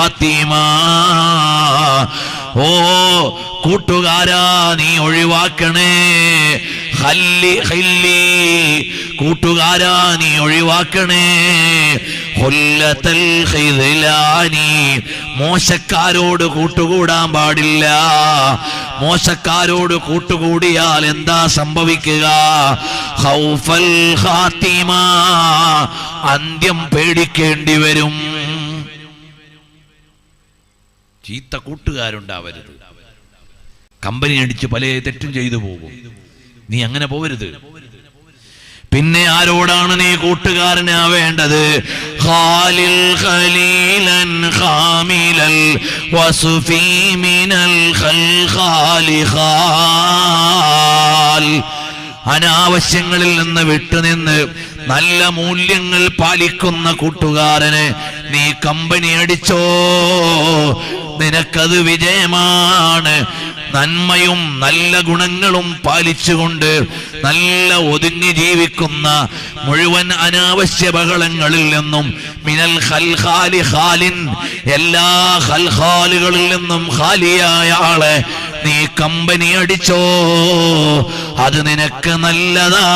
ഖാത്തിമ. ഓ കൂട്ടുകാരാ, നീ ഒഴിവാക്കണേ. കൂട്ടുകാരാ, നീ ഒഴിവാക്കണേ. ഖുല്ലത്തൽ ഖിദ്ലാനി, മോശക്കാരോട് കൂട്ടുകൂടാൻ പാടില്ല. മോശക്കാരോട് കൂട്ടുകൂടിയാൽ എന്താ സംഭവിക്കുക? ഖൗഫൽ ഖാത്തിമ, അന്ത്യം പേടിക്കേണ്ടി വരും. ചീത്ത കൂട്ടുകാരുണ്ടാവരുത്. കമ്പനി അടിച്ച് പല തെറ്റും ചെയ്തു പോകും. നീ അങ്ങനെ പോവരുത്. പിന്നെ ആരോടാണ് നീ കൂട്ടുകാരനാവേണ്ടത്? ഖാലിൽ ഖലീലൻ ഖാമിലൽ വസുഫി മിനൽ ഖൽഖാലി ഖാൽ. അനാവശ്യങ്ങളിൽ നിന്ന് വിട്ടുനിന്ന് നല്ല മൂല്യങ്ങൾ പാലിക്കുന്ന കൂട്ടുകാരന് നീ കമ്പനി അടിച്ചോ, നിനക്കത് വിജയമാണ്. നന്മയും നല്ല ഗുണങ്ങളും പാലിച്ചുകൊണ്ട് നല്ല ഒതുങ്ങി ജീവിക്കുന്ന, മുഴുവൻ അനാവശ്യ ബഹളങ്ങളിൽ നിന്നും മിനൽ ഖൽഖാലി ഖാലിൻ, എല്ലാ ഖൽഖാലുകളിൽ നിന്നും ഖാലിയായ ആളെ നീ കമ്പനി അടിച്ചോ, അത് നിനക്ക് നല്ലതാ.